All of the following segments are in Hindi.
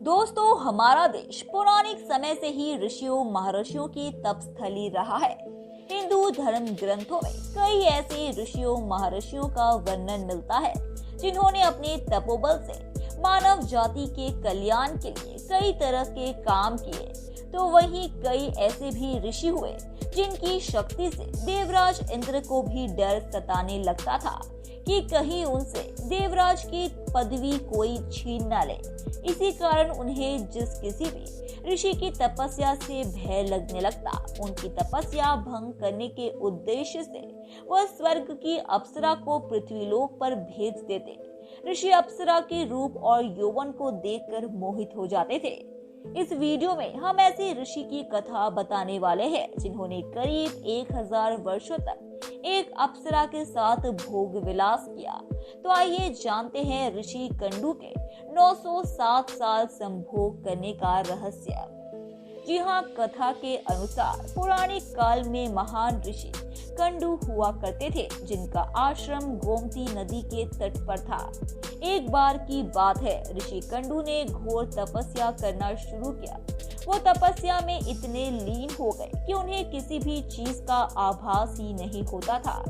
दोस्तों, हमारा देश पौराणिक समय से ही ऋषियों महर्षियों की तपस्थली रहा है। हिंदू धर्म ग्रंथों में कई ऐसे ऋषियों महर्षियों का वर्णन मिलता है जिन्होंने अपने तपोबल से मानव जाति के कल्याण के लिए कई तरह के काम किए। तो वहीं कई ऐसे भी ऋषि हुए जिनकी शक्ति से देवराज इंद्र को भी डर सताने लगता था कि कहीं उनसे देवराज की पदवी कोई छीन न ले। इसी कारण उन्हें जिस किसी भी ऋषि की तपस्या से भय लगने लगता, उनकी तपस्या भंग करने के उद्देश्य से वह स्वर्ग की अप्सरा को पृथ्वीलोक पर भेज देते। ऋषि अप्सरा के रूप और यौवन को देखकर मोहित हो जाते थे। इस वीडियो में हम ऐसे ऋषि की कथा बताने वाले हैं जिन्होंने करीब 1000 वर्षों तक एक अप्सरा के साथ भोग विलास किया। तो आइए जानते हैं ऋषि कंडू के 907 साल संभोग करने का रहस्य। जी हाँ, कथा के अनुसार पौराणिक काल में महान ऋषि कंडू हुआ करते थे जिनका आश्रम गोमती नदी के तट पर था। एक बार की बात है, ऋषि कंडू ने घोर तपस्या करना शुरू किया। वो तपस्या में इतने लीन हो गए कि उन्हें किसी भी चीज का आभास ही नहीं होता था।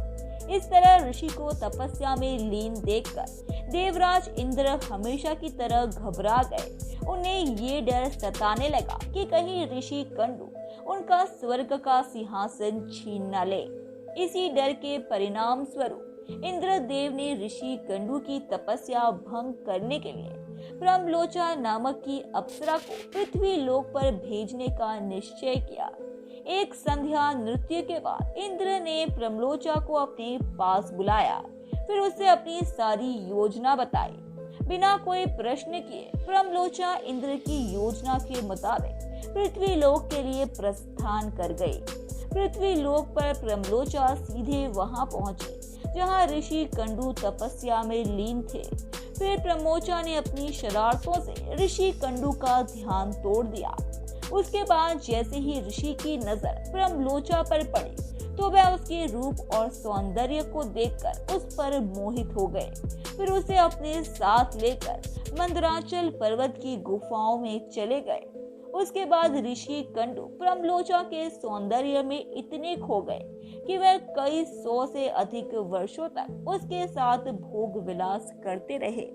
इस तरह ऋषि को तपस्या में लीन देखकर देवराज इंद्र हमेशा की तरह घबरा गए। उन्हें ये डर सताने लगा कि कहीं ऋषि कंडू उनका स्वर्ग का सिंहासन छीन न ले। इसी डर के परिणाम स्वरूप इंद्रदेव ने ऋषि कंडू की तपस्या भंग करने के लिए प्रमलोचा नामक की अप्सरा को पृथ्वी लोक पर भेजने का निश्चय किया। एक संध्या नृत्य के बाद इंद्र ने प्रमलोचा को अपने पास बुलाया, फिर उसे अपनी सारी योजना बताई। बिना कोई प्रश्न किए प्रमलोचा इंद्र की योजना के मुताबिक पृथ्वी लोक के लिए प्रस्थान कर गई। पृथ्वी लोक पर प्रमलोचा सीधे वहां पहुंची जहां ऋषि कंडू तपस्या में लीन थे। फिर प्रमोचा ने अपनी शरारतों से ऋषि कंडू का ध्यान तोड़ दिया। उसके बाद जैसे ही ऋषि की नजर प्रमलोचा पर पड़ी तो वह उसके रूप और सौंदर्य को देखकर उस पर मोहित हो गए। फिर उसे अपने साथ लेकर मंदराचल पर्वत की गुफाओं में चले गए। उसके बाद ऋषि कंडू प्रमलोचा के सौंदर्य में इतने खो गए कि वह कई 100 से अधिक वर्षों तक उसके साथ भोग विलास करते रहे।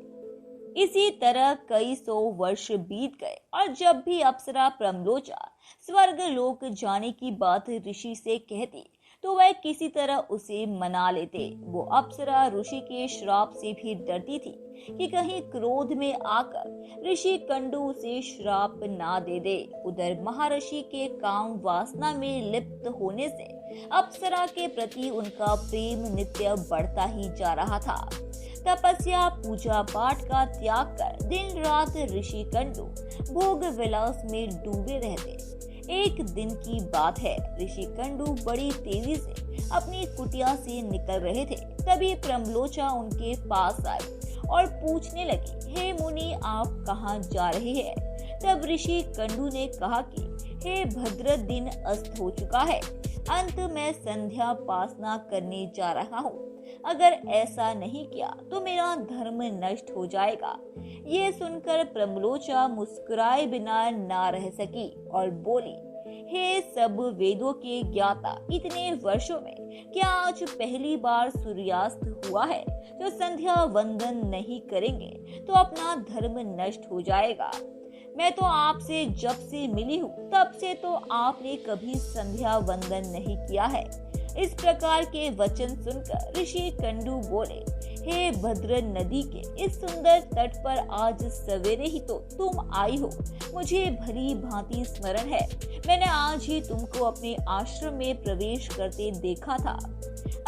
इसी तरह कई 100 वर्ष बीत गए और जब भी अप्सरा प्रमलोचा स्वर्ग लोक जाने की बात ऋषि से कहती तो वह किसी तरह उसे मना लेते। वो अप्सरा ऋषि के श्राप से भी डरती थी कि कहीं क्रोध में आकर ऋषि कंडू उसे श्राप ना दे दे। उधर महर्षि के काम वासना में लिप्त होने से अप्सरा के प्रति उनका प्रेम नित्य बढ़ता ही जा रहा था। तपस्या पूजा पाठ का त्याग कर दिन रात ऋषि कंडू भोग विलास में डूबे रहते। एक दिन की बात है, ऋषि कंडू बड़ी तेजी से अपनी कुटिया से निकल रहे थे। तभी प्रमलोचा उनके पास आई और पूछने लगी, हे मुनि, आप कहाँ जा रहे हैं? तब ऋषि कंडू ने कहा कि हे भद्र, दिन अस्त हो चुका है, अंत में संध्या पासना करने जा रहा हूँ। अगर ऐसा नहीं किया तो मेरा धर्म नष्ट हो जाएगा। ये सुनकर प्रमलोचा मुस्कुराए बिना ना रह सकी और बोली, हे सब वेदों के ज्ञाता, इतने वर्षों में क्या आज पहली बार सूर्यास्त हुआ है? जो संध्या वंदन नहीं करेंगे तो अपना धर्म नष्ट हो जाएगा। मैं तो आपसे जब से मिली हूँ तब से तो आपने कभी संध्या वंदन नहीं किया है। इस प्रकार के वचन सुनकर ऋषि कंडू बोले, हे भद्र नदी के इस सुंदर तट पर आज सवेरे ही तो तुम आई हो। मुझे भली भांति स्मरण है, मैंने आज ही तुमको अपने आश्रम में प्रवेश करते देखा था।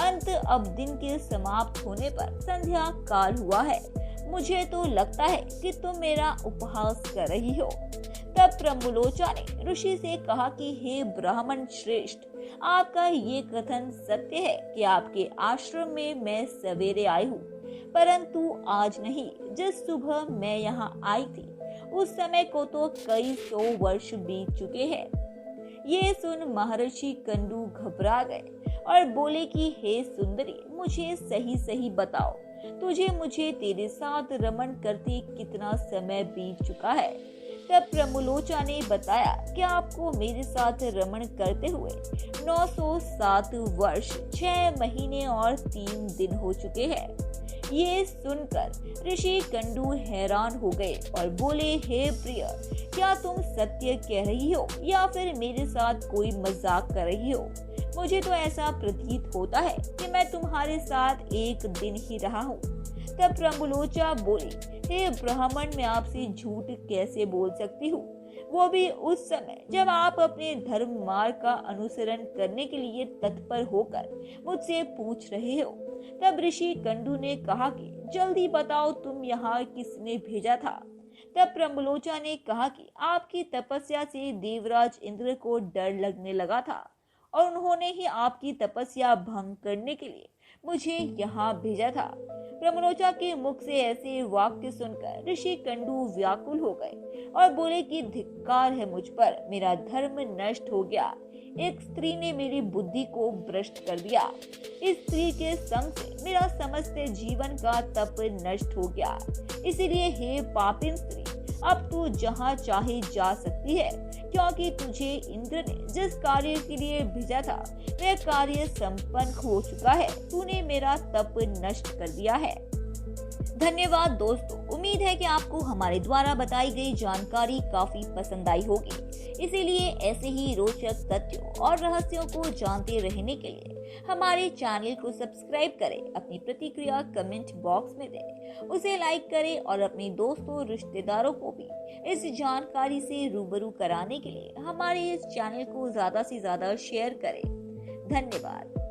अंत अब दिन के समाप्त होने पर संध्या काल हुआ है। मुझे तो लगता है कि तुम मेरा उपहास कर रही हो। तब प्रमलोचा ने ऋषि से कहा कि हे ब्राह्मण श्रेष्ठ, आपका ये कथन सत्य है कि आपके आश्रम में मैं सवेरे आई हूँ, परंतु आज नहीं। जिस सुबह मैं यहाँ आई थी उस समय को तो कई 100 वर्ष बीत चुके हैं। ये सुन महर्षि कंडू घबरा गए। और बोले कि हे सुंदरी, मुझे सही सही बताओ, मुझे तेरे साथ रमण करते कितना समय बीत चुका है। तब प्रमुलोचा ने बताया कि आपको मेरे साथ रमण करते हुए 907 वर्ष 6 महीने और 3 दिन हो चुके हैं। ये सुनकर ऋषि कंडू हैरान हो गए और बोले, हे प्रिय, क्या तुम सत्य कह रही हो या फिर मेरे साथ कोई मजाक कर रही हो? मुझे तो ऐसा प्रतीत होता है कि मैं तुम्हारे साथ एक दिन ही रहा हूँ। तब प्रमुलोचा बोली, हे ब्राह्मण, मैं आपसे झूठ कैसे बोल सकती हूँ, वो भी उस समय जब आप अपने धर्म मार्ग का अनुसरण करने के लिए तत्पर होकर मुझसे पूछ रहे हो। तब ऋषि कंडू ने कहा कि जल्दी बताओ, तुम यहाँ किसने भेजा था? तब प्रमुलोचा ने कहा कि आपकी तपस्या से देवराज इंद्र को डर लगने लगा था और उन्होंने ही आपकी तपस्या भंग करने के लिए मुझे यहाँ भेजा था। प्रमुलोचा के मुख से ऐसे वाक्य सुनकर ऋषि कंडू व्याकुल हो गए और बोले कि धिक्कार है मुझ पर, मेरा धर्म नष्ट हो गया। एक स्त्री ने मेरी बुद्धि को भ्रष्ट कर दिया। इस स्त्री के संग से मेरा समस्त जीवन का तप नष्ट हो गया। इसीलिए हे पापिन स्त्री, अब तू जहाँ चाहे जा सकती है, क्योंकि तुझे इंद्र ने जिस कार्य के लिए भेजा था वह कार्य संपन्न हो चुका है। तूने मेरा तप नष्ट कर दिया है। धन्यवाद दोस्तों, उम्मीद है कि आपको हमारे द्वारा बताई गई जानकारी काफी पसंद आई होगी। इसीलिए ऐसे ही रोचक तथ्यों और रहस्यों को जानते रहने के लिए हमारे चैनल को सब्सक्राइब करें, अपनी प्रतिक्रिया कमेंट बॉक्स में दें, उसे लाइक करें और अपने दोस्तों रिश्तेदारों को भी इस जानकारी से रूबरू कराने के लिए हमारे इस चैनल को ज्यादा से ज्यादा शेयर करें। धन्यवाद।